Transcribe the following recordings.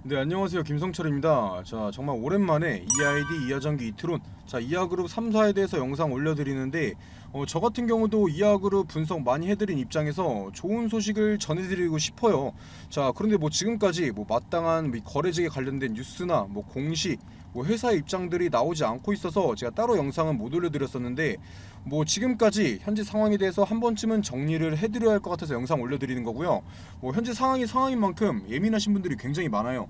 네, 안녕하세요. 김성철입니다. 자, 정말 오랜만에 이아이디 이하전기 이트론, 자, 이하그룹 3사에 대해서 영상 올려드리는데, 저 같은 경우도 이하그룹 분석 많이 해드린 입장에서 좋은 소식을 전해드리고 싶어요. 자, 그런데 뭐 지금까지 뭐 마땅한 거래직에 관련된 뉴스나 뭐 공시, 뭐 회사의 입장들이 나오지 않고 있어서 제가 따로 영상은 못 올려드렸었는데, 뭐 지금까지 현재 상황에 대해서 한 번쯤은 정리를 해드려야 할 것 같아서 영상 올려드리는 거고요. 뭐 현재 상황이 상황인 만큼 예민하신 분들이 굉장히 많아요.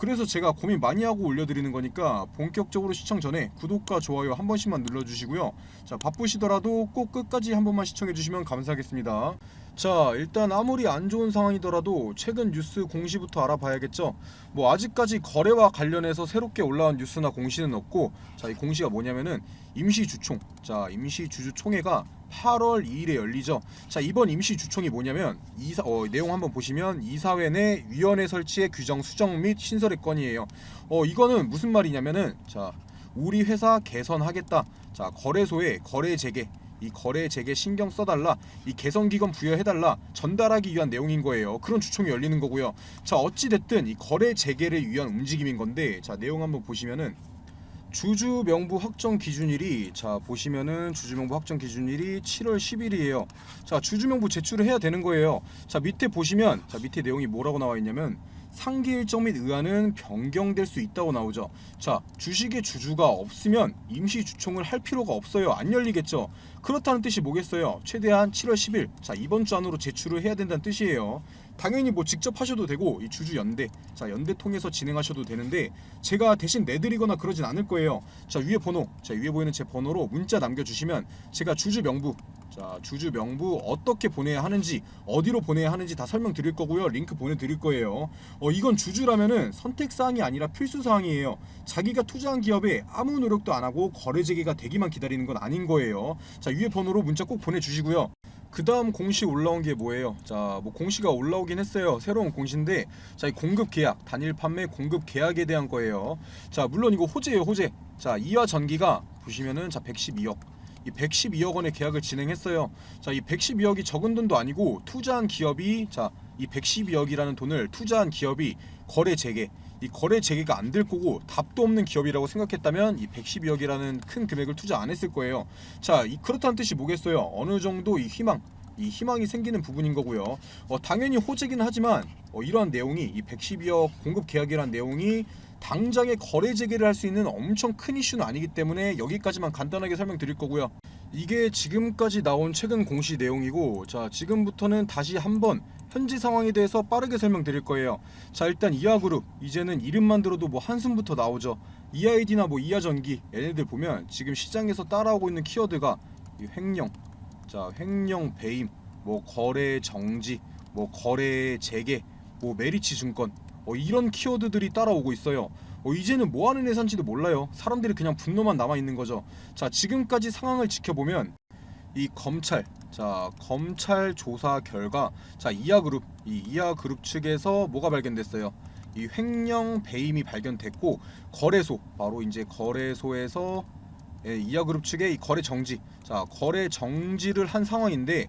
그래서 제가 고민 많이 하고 올려드리는 거니까 본격적으로 시청 전에 구독과 좋아요 한 번씩만 눌러주시고요. 자, 바쁘시더라도 꼭 끝까지 한 번만 시청해주시면 감사하겠습니다. 자, 일단 아무리 안 좋은 상황이더라도 최근 뉴스 공시부터 알아봐야겠죠. 뭐 아직까지 거래와 관련해서 새롭게 올라온 뉴스나 공시는 없고, 자, 이 공시가 뭐냐면은 임시주총, 자, 임시주주총회가 8월 2일에 열리죠. 자, 이번 임시주총이 뭐냐면 내용 한번 보시면 이사회 내 위원회 설치의 규정 수정 및 신설의 건이에요. 이거는 무슨 말이냐면은, 자, 우리 회사 개선하겠다. 자, 거래소에 거래 재개, 이 거래 재개 신경 써달라, 이 개선 기관 부여해달라, 전달하기 위한 내용인 거예요. 그런 주총이 열리는 거고요. 자, 어찌 됐든 이 거래 재개를 위한 움직임인 건데, 자, 내용 한번 보시면은 주주 명부 확정 기준일이, 자, 보시면은 주주 명부 확정 기준일이 7월 10일이에요. 자, 주주 명부 제출을 해야 되는 거예요. 자, 밑에 보시면, 자, 밑에 내용이 뭐라고 나와 있냐면 상기 일정 및 의안은 변경될 수 있다고 나오죠. 자, 주식의 주주가 없으면 임시 주총을 할 필요가 없어요. 안 열리겠죠. 그렇다는 뜻이 뭐겠어요? 최대한 7월 10일, 자, 이번 주 안으로 제출을 해야 된다는 뜻이에요. 당연히 뭐 직접 하셔도 되고, 이 주주 연대, 자, 연대 통해서 진행하셔도 되는데, 제가 대신 내드리거나 그러진 않을 거예요. 자, 위에 번호, 자, 위에 보이는 제 번호로 문자 남겨주시면 제가 주주 명부, 자, 주주 명부 어떻게 보내야 하는지, 어디로 보내야 하는지 다 설명드릴 거고요. 링크 보내드릴 거예요. 이건 주주라면은 선택사항이 아니라 필수사항이에요. 자기가 투자한 기업에 아무 노력도 안 하고 거래 재개가 되기만 기다리는 건 아닌 거예요. 자, 위에 번호로 문자 꼭 보내주시고요. 그 다음 공시 올라온 게 뭐예요? 자, 뭐 공시가 올라오긴 했어요. 새로운 공시인데, 자, 이 공급 계약, 단일 판매 공급 계약에 대한 거예요. 자, 물론 이거 호재예요, 호재. 자, 이화 전기가 보시면은, 자, 112억. 이 112억 원의 계약을 진행했어요. 자, 이 112억이 적은 돈도 아니고, 투자한 기업이, 자, 이 112억이라는 돈을 투자한 기업이 거래 재개, 이 거래 재개가 안 될 거고 답도 없는 기업이라고 생각했다면 이 112억이라는 큰 금액을 투자 안 했을 거예요. 자, 그렇다는 뜻이 뭐겠어요? 어느 정도 이 희망이 생기는 부분인 거고요. 당연히 호재긴 하지만 이러한 내용이, 이 112억 공급 계약이라는 내용이 당장에 거래 재개를 할 수 있는 엄청 큰 이슈는 아니기 때문에 여기까지만 간단하게 설명드릴 거고요. 이게 지금까지 나온 최근 공시 내용이고, 자, 지금부터는 다시 한번 현지 상황에 대해서 빠르게 설명드릴 거예요. 자, 일단 이하그룹, 이제는 이름만 들어도 뭐 한숨부터 나오죠. 이아이디나 뭐 이하전기, 얘네들 보면 지금 시장에서 따라오고 있는 키워드가 이 횡령, 자, 횡령 배임, 뭐 거래 정지, 뭐 거래 재개, 뭐 메리츠 증권, 이런 키워드들이 따라오고 있어요. 이제는 뭐 하는 회사인지도 몰라요. 사람들이 그냥 분노만 남아 있는 거죠. 자, 지금까지 상황을 지켜보면 이 검찰, 자, 검찰 조사 결과, 자, 이하그룹 측에서 뭐가 발견됐어요? 이 횡령 배임이 발견됐고, 거래소, 바로 이제 거래소에서 이하그룹 측의 이 거래 정지, 자, 거래 정지를 한 상황인데,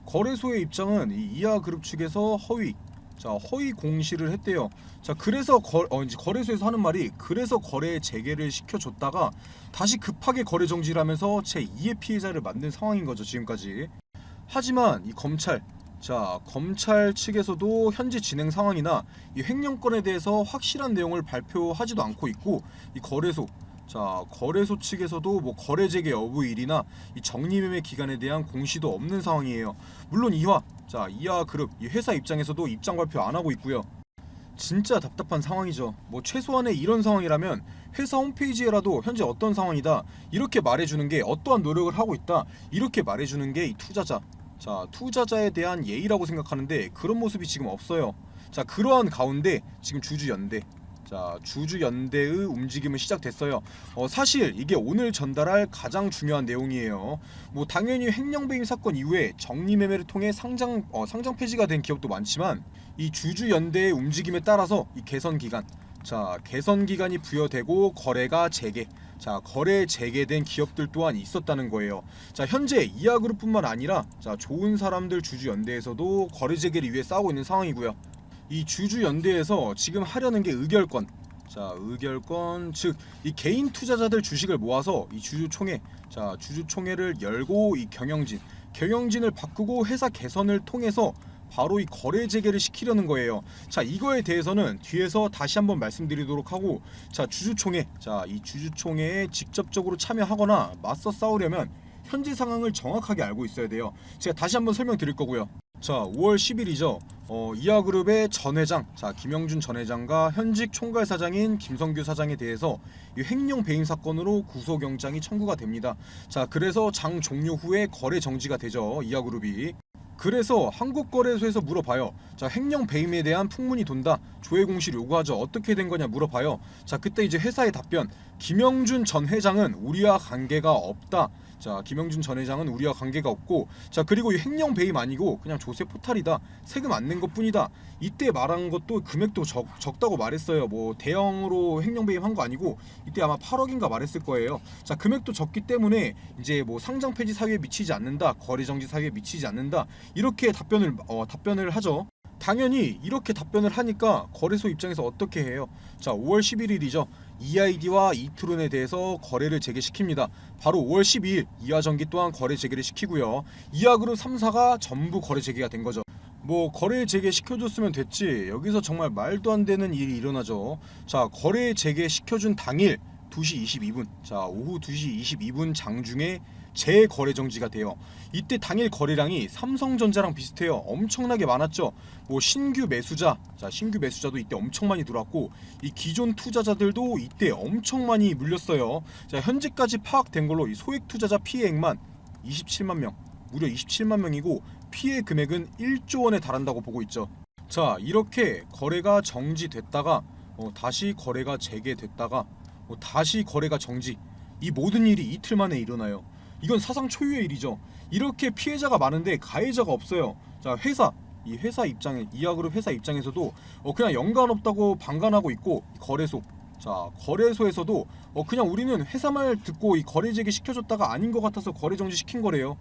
거래소의 입장은 이 이하그룹 측에서 허위 공시를 했대요. 자, 그래서 이제 거래소에서 하는 말이, 그래서 거래 재개를 시켜줬다가 다시 급하게 거래 정지를 하면서 제2의 피해자를 만든 상황인 거죠, 지금까지. 하지만 이 검찰, 자, 검찰 측에서도 현재 진행 상황이나 이 횡령건에 대해서 확실한 내용을 발표하지도 않고 있고, 이 거래소, 자, 거래소 측에서도 뭐 거래 재개 여부일이나 이 정리매매 기간에 대한 공시도 없는 상황이에요. 물론 이하그룹, 이 회사 입장에서도 입장 발표 안 하고 있고요. 진짜 답답한 상황이죠. 뭐 최소한의 이런 상황이라면 회사 홈페이지에라도 현재 어떤 상황이다, 이렇게 말해주는 게, 어떠한 노력을 하고 있다, 이렇게 말해주는 게 이 투자자, 자, 투자자에 대한 예의라고 생각하는데 그런 모습이 지금 없어요. 자, 그러한 가운데 지금 주주연대, 자, 주주연대의 움직임은 시작됐어요. 사실 이게 오늘 전달할 가장 중요한 내용이에요. 뭐 당연히 횡령배임 사건 이후에 정리매매를 통해 상장 폐지가 된 기업도 많지만, 이 주주연대의 움직임에 따라서 이 개선기간, 자, 개선기간이 부여되고 거래가 재개, 자, 거래 재개된 기업들 또한 있었다는 거예요. 자, 현재 이하그룹뿐만 아니라, 자, 좋은 사람들 주주연대에서도 거래 재개를 위해 싸우고 있는 상황이고요. 이 주주연대에서 지금 하려는 게 의결권. 자, 의결권 즉 이 개인 투자자들 주식을 모아서 이 주주총회, 자 주주총회를 열고 이 경영진을 바꾸고 회사 개선을 통해서 바로 이 거래 재개를 시키려는 거예요. 자, 이거에 대해서는 뒤에서 다시 한번 말씀드리도록 하고, 자 주주총회, 자 이 주주총회에 직접적으로 참여하거나 맞서 싸우려면 현재 상황을 정확하게 알고 있어야 돼요. 제가 다시 한번 설명드릴 거고요. 자, 5월 10일이죠. 이하그룹의 전 회장, 자 김영준 전 회장과 현직 총괄 사장인 김성규 사장에 대해서 이 횡령 배임 사건으로 구속영장이 청구가 됩니다. 자, 그래서 장 종료 후에 거래 정지가 되죠, 이하그룹이. 그래서 한국거래소에서 물어봐요. 자, 횡령 배임에 대한 풍문이 돈다. 조회 공시를 요구하죠. 어떻게 된 거냐 물어봐요. 자, 그때 이제 회사의 답변. 김영준 전 회장은 우리와 관계가 없다. 자, 김영준 전 회장은 우리와 관계가 없고, 자 그리고 이 횡령 배임 아니고 그냥 조세 포탈이다. 세금 안 낸 것뿐이다. 이때 말한 것도 금액도 적다고 말했어요. 뭐 대형으로 횡령 배임 한 거 아니고 이때 아마 8억인가 말했을 거예요. 자, 금액도 적기 때문에 이제 뭐 상장 폐지 사유에 미치지 않는다. 거래 정지 사유에 미치지 않는다. 이렇게 답변을 하죠. 당연히 이렇게 답변을 하니까 거래소 입장에서 어떻게 해요? 자, 5월 11일이죠. EID와 이트론에 대해서 거래를 재개시킵니다. 바로 5월 12일 이하전기 또한 거래 재개를 시키고요. 이하그룹 3사가 전부 거래 재개가 된 거죠. 뭐 거래 재개 시켜줬으면 됐지, 여기서 정말 말도 안 되는 일이 일어나죠. 자, 거래 재개 시켜준 당일 2시 22분, 자 오후 2시 22분 장중에 재거래 정지가 돼요. 이때 당일 거래량이 삼성전자랑 비슷해요. 엄청나게 많았죠. 뭐 신규 매수자, 자 신규 매수자도 이때 엄청 많이 들어왔고, 이 기존 투자자들도 이때 엄청 많이 물렸어요. 자, 현재까지 파악된 걸로 이 소액 투자자 피해액만 27만 명, 무려 27만 명이고 피해 금액은 1조 원에 달한다고 보고 있죠. 자, 이렇게 거래가 정지됐다가 다시 거래가 재개됐다가 다시 거래가 정지, 이 모든 일이 이틀 만에 일어나요. 이건 사상 초유의 일이죠. 이렇게 피해자가 많은데 가해자가 없어요. 자, 이 회사 입장에, 이하그룹 회사 입장에서도 그냥 연관 없다고 방관하고 있고, 거래소, 자 거래소에서도 그냥 우리는 회사 말 듣고 이 거래 재개 시켜줬다가 아닌 것 같아서 거래 정지 시킨 거래요.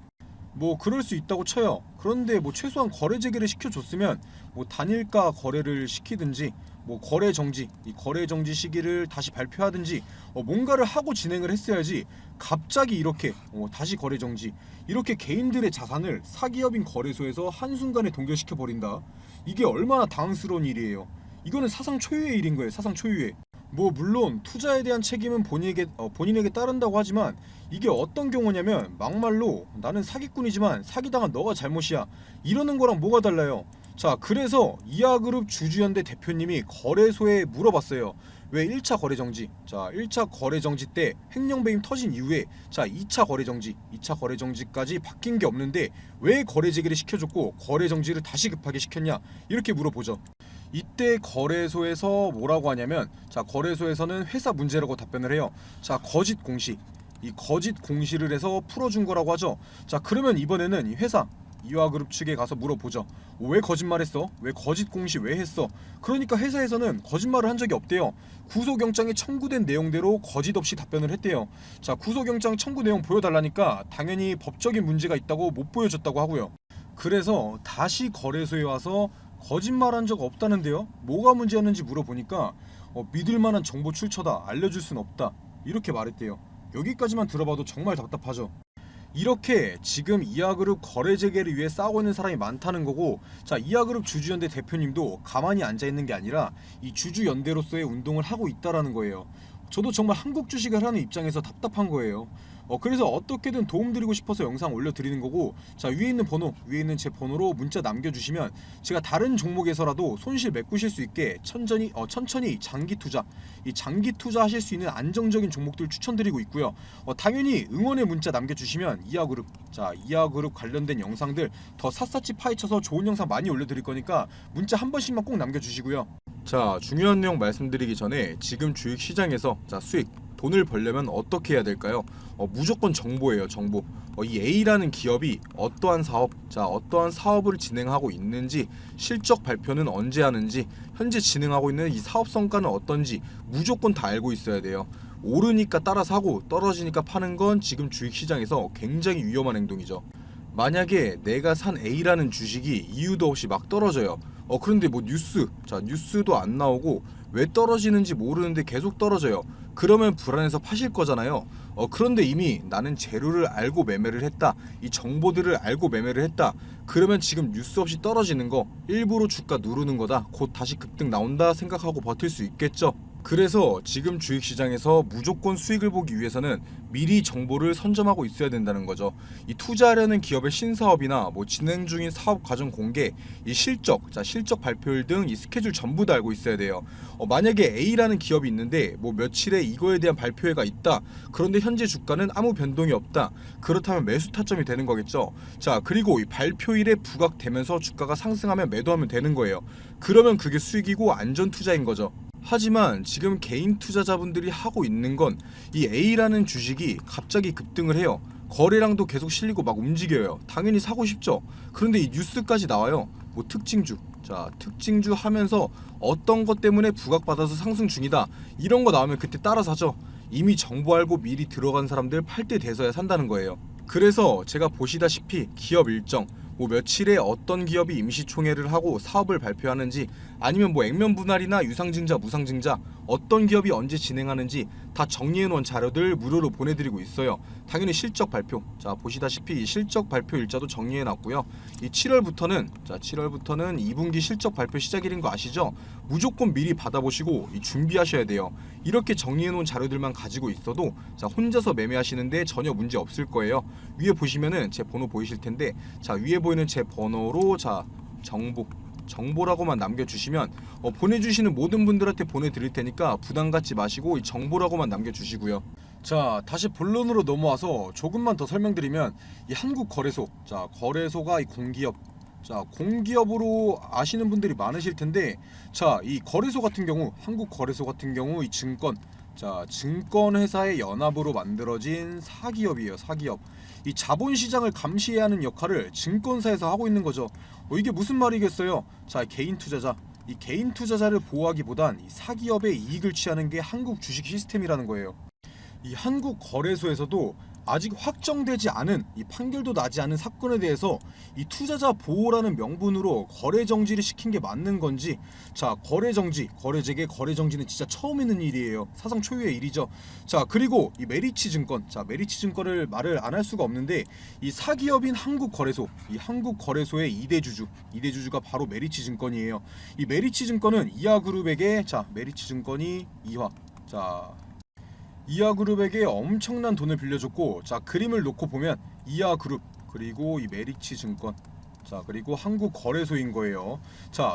뭐 그럴 수 있다고 쳐요. 그런데 뭐 최소한 거래 재개를 시켜줬으면 뭐 단일가 거래를 시키든지, 뭐 거래 정지, 이 거래 정지 시기를 다시 발표하든지 뭔가를 하고 진행을 했어야지, 갑자기 이렇게 다시 거래 정지, 이렇게 개인들의 자산을 사기업인 거래소에서 한순간에 동결시켜 버린다. 이게 얼마나 당황스러운 일이에요. 이거는 사상 초유의 일인 거예요. 사상 초유의. 뭐 물론 투자에 대한 책임은 본인에게 따른다고 하지만, 이게 어떤 경우냐면 막말로 나는 사기꾼이지만 사기당한 너가 잘못이야, 이러는 거랑 뭐가 달라요. 자, 그래서 이하그룹 주주연대 대표님이 거래소에 물어봤어요. 왜 1차 거래 정지, 자 1차 거래 정지 때 횡령 배임 터진 이후에 자 2차 거래 정지까지 바뀐 게 없는데 왜 거래 재개를 시켜줬고 거래 정지를 다시 급하게 시켰냐, 이렇게 물어보죠. 이때 거래소에서 뭐라고 하냐면, 자 거래소에서는 회사 문제라고 답변을 해요. 자, 거짓 공시, 이 거짓 공시를 해서 풀어준 거라고 하죠. 자, 그러면 이번에는 이 회사 이하그룹 측에 가서 물어보죠. 왜 거짓말했어? 왜 거짓 공시 왜 했어? 그러니까 회사에서는 거짓말을 한 적이 없대요. 구속영장에 청구된 내용대로 거짓 없이 답변을 했대요. 자, 구속영장 청구 내용 보여달라니까 당연히 법적인 문제가 있다고 못 보여줬다고 하고요. 그래서 다시 거래소에 와서 거짓말한 적 없다는데요, 뭐가 문제였는지 물어보니까 믿을만한 정보 출처다, 알려줄 순 없다, 이렇게 말했대요. 여기까지만 들어봐도 정말 답답하죠. 이렇게 지금 이하그룹 거래 재개를 위해 싸우고 있는 사람이 많다는 거고, 자 이하그룹 주주연대 대표님도 가만히 앉아있는 게 아니라 이 주주연대로서의 운동을 하고 있다라는 거예요. 저도 정말 한국 주식을 하는 입장에서 답답한 거예요. 그래서 어떻게든 도움드리고 싶어서 영상 올려드리는 거고, 자 위에 있는 제 번호로 문자 남겨주시면 제가 다른 종목에서라도 손실 메꾸실 수 있게 천천히 장기 투자 하실 수 있는 안정적인 종목들 추천드리고 있고요. 당연히 응원의 문자 남겨주시면 이하그룹 관련된 영상들 더 샅샅이 파헤쳐서 좋은 영상 많이 올려드릴 거니까 문자 한 번씩만 꼭 남겨주시고요. 자, 중요한 내용 말씀드리기 전에 지금 주식시장에서 수익, 돈을 벌려면 어떻게 해야 될까요? 무조건 정보예요. 정보. 이 A라는 기업이 어떠한 사업을 진행하고 있는지, 실적 발표는 언제 하는지, 현재 진행하고 있는 이 사업 성과는 어떤지 무조건 다 알고 있어야 돼요. 오르니까 따라 사고 떨어지니까 파는 건 지금 주식시장에서 굉장히 위험한 행동이죠. 만약에 내가 산 A라는 주식이 이유도 없이 막 떨어져요. 그런데 뭐 뉴스도 안 나오고 왜 떨어지는지 모르는데 계속 떨어져요. 그러면 불안해서 파실 거잖아요. 그런데 이미 나는 재료를 알고 매매를 했다, 이 정보들을 알고 매매를 했다, 그러면 지금 뉴스 없이 떨어지는 거 일부러 주가 누르는 거다, 곧 다시 급등 나온다 생각하고 버틸 수 있겠죠. 그래서 지금 주식시장에서 무조건 수익을 보기 위해서는 미리 정보를 선점하고 있어야 된다는 거죠. 이 투자하려는 기업의 신사업이나 뭐 진행 중인 사업 과정 공개, 이 실적 발표일 등 이 스케줄 전부 다 알고 있어야 돼요. 만약에 A라는 기업이 있는데 뭐 며칠에 이거에 대한 발표회가 있다, 그런데 현재 주가는 아무 변동이 없다, 그렇다면 매수 타점이 되는 거겠죠. 자, 그리고 이 발표일에 부각되면서 주가가 상승하면 매도하면 되는 거예요. 그러면 그게 수익이고 안전 투자인 거죠. 하지만 지금 개인 투자자분들이 하고 있는 건 이 A라는 주식이 갑자기 급등을 해요. 거래량도 계속 실리고 막 움직여요. 당연히 사고 싶죠. 그런데 이 뉴스까지 나와요. 뭐 특징주 하면서 어떤 것 때문에 부각받아서 상승 중이다, 이런 거 나오면 그때 따라 사죠. 이미 정보 알고 미리 들어간 사람들 팔 때 돼서야 산다는 거예요. 그래서 제가 보시다시피 기업 일정, 뭐 며칠에 어떤 기업이 임시총회를 하고 사업을 발표하는지, 아니면 뭐 액면 분할이나 유상증자 무상증자 어떤 기업이 언제 진행하는지 다 정리해놓은 자료들 무료로 보내드리고 있어요. 당연히 실적 발표, 자 보시다시피 실적 발표 일자도 정리해놨고요. 이 7월부터는 2분기 실적 발표 시작일인 거 아시죠? 무조건 미리 받아보시고 준비하셔야 돼요. 이렇게 정리해놓은 자료들만 가지고 있어도 혼자서 매매하시는데 전혀 문제 없을 거예요. 위에 보시면은 제 번호 보이실 텐데, 자 위에 보이는 제 번호로 정보라고만 남겨주시면 보내주시는 모든 분들한테 보내드릴 테니까 부담 갖지 마시고 이 정보라고만 남겨주시고요. 자, 다시 본론으로 넘어와서 조금만 더 설명드리면, 이 한국거래소, 거래소가 이 공기업으로 아시는 분들이 많으실 텐데, 이 거래소 같은 경우, 한국거래소 같은 경우 이 증권회사의 연합으로 만들어진 사기업이에요. 사기업. 이 자본시장을 감시해야 하는 역할을 증권사에서 하고 있는 거죠. 이게 무슨 말이겠어요? 개인 투자자를 보호하기보단 이 사기업의 이익을 취하는 게 한국 주식 시스템이라는 거예요. 이 한국 거래소에서도 아직 확정되지 않은, 이 판결도 나지 않은 사건에 대해서 이 투자자 보호라는 명분으로 거래 정지를 시킨 게 맞는 건지, 거래 정지는 진짜 처음 있는 일이에요. 사상 초유의 일이죠. 그리고 이 메리츠증권을 말을 안 할 수가 없는데, 이 사기업인 이 한국거래소의 2대 주주가 바로 메리츠증권이에요. 이 메리츠증권은 이하그룹에게 메리츠증권이 이하그룹에게 엄청난 돈을 빌려줬고, 그림을 놓고 보면 이하그룹, 그리고 이 메리츠증권, 그리고 한국거래소인 거예요.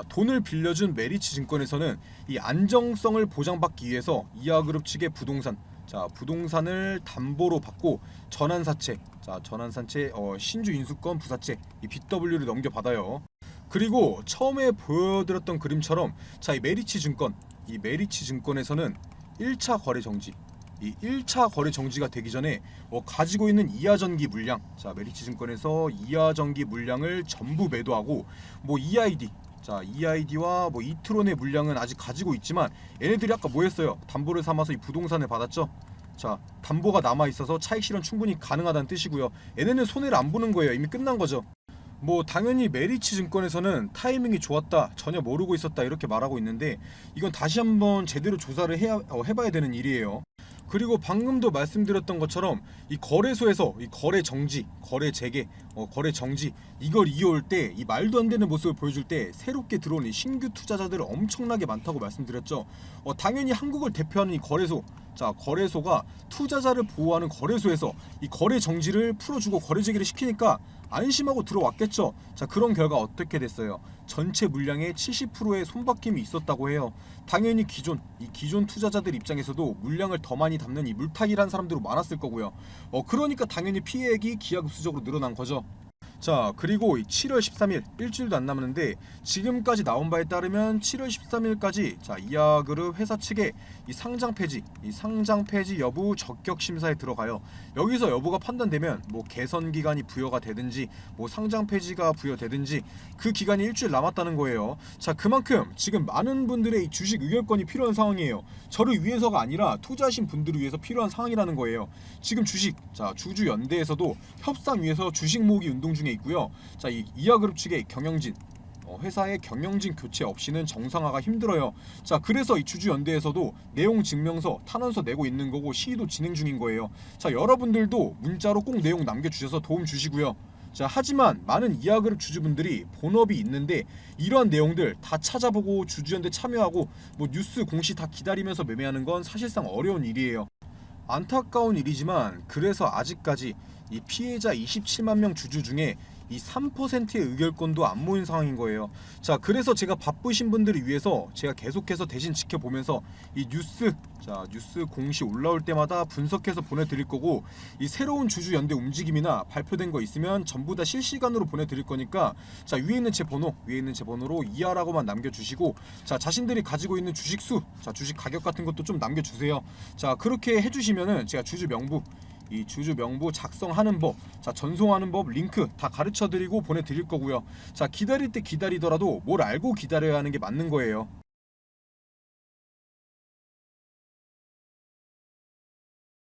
돈을 빌려준 메리츠증권에서는 이 안정성을 보장받기 위해서 이하그룹 측의 부동산을 담보로 받고 전환사채, 신주 인수권 부사채, 이 BW를 넘겨받아요. 그리고 처음에 보여드렸던 그림처럼 이 메리츠증권에서는 1차 거래 정지, 이 1차 거래 정지가 되기 전에 가지고 있는 이하전기 물량, 메리츠증권에서 이하전기 물량을 전부 매도하고, 뭐 EID와 뭐 이트론의 물량은 아직 가지고 있지만, 얘네들이 아까 뭐 했어요? 담보를 삼아서 이 부동산을 받았죠. 담보가 남아 있어서 차익 실현 충분히 가능하다는 뜻이고요. 얘네는 손해를 안 보는 거예요. 이미 끝난 거죠. 뭐 당연히 메리츠증권에서는 타이밍이 좋았다, 전혀 모르고 있었다, 이렇게 말하고 있는데, 이건 다시 한번 제대로 조사를 해봐야 되는 일이에요. 그리고 방금도 말씀드렸던 것처럼 이 거래소에서 이 거래 정지, 거래 재개, 거래 정지, 이걸 이어올 때, 이 말도 안 되는 모습을 보여줄 때 새롭게 들어온 이 신규 투자자들 엄청나게 많다고 말씀드렸죠. 당연히 한국을 대표하는 이 거래소가 투자자를 보호하는 거래소에서 이 거래 정지를 풀어주고 거래 재개를 시키니까 안심하고 들어왔겠죠. 그런 결과 어떻게 됐어요? 전체 물량의 70%의 손바뀜이 있었다고 해요. 당연히 기존 투자자들 입장에서도 물량을 더 많이 담는 이 물타기란 사람들도 많았을 거고요. 그러니까 당연히 피해액이 기하급수적으로 늘어난 거죠. 그리고 7월 13일, 일주일도 안 남았는데, 지금까지 나온 바에 따르면 7월 13일까지 이하그룹 회사 측에 이 상장 폐지 여부 적격 심사에 들어가요. 여기서 여부가 판단되면 뭐 개선 기간이 부여가 되든지, 뭐 상장 폐지가 부여되든지, 그 기간이 일주일 남았다는 거예요. 그만큼 지금 많은 분들의 이 주식 의결권이 필요한 상황이에요. 저를 위해서가 아니라 투자하신 분들을 위해서 필요한 상황이라는 거예요. 지금 주주연대에서도 협상 위해서 주식 모으기 운동 중에 있고요. 이 이하그룹 측의 경영진, 회사의 경영진 교체 없이는 정상화가 힘들어요. 자, 그래서 이 주주연대에서도 내용 증명서, 탄원서 내고 있는 거고 시위도 진행 중인 거예요. 자, 여러분들도 문자로 꼭 내용 남겨주셔서 도움 주시고요. 자, 하지만 많은 이하그룹 주주분들이 본업이 있는데 이러한 내용들 다 찾아보고 주주연대 참여하고 뭐 뉴스 공시 다 기다리면서 매매하는 건 사실상 어려운 일이에요. 안타까운 일이지만 그래서 아직까지 이 피해자 27만 명 주주 중에 이 3%의 의결권도 안 모인 상황인 거예요. 자, 그래서 제가 바쁘신 분들을 위해서 제가 계속해서 대신 지켜보면서 이 뉴스 공시 올라올 때마다 분석해서 보내드릴 거고, 이 새로운 주주 연대 움직임이나 발표된 거 있으면 전부 다 실시간으로 보내드릴 거니까, 자, 위에 있는 제 번호로 이하라고만 남겨주시고, 자, 자신들이 가지고 있는 주식 수, 자, 주식 가격 같은 것도 좀 남겨주세요. 자, 그렇게 해주시면은 제가 주주 명부 작성하는 법, 자, 전송하는 법 링크 다 가르쳐드리고 보내드릴 거고요. 자, 기다릴 때 기다리더라도 뭘 알고 기다려야 하는 게 맞는 거예요.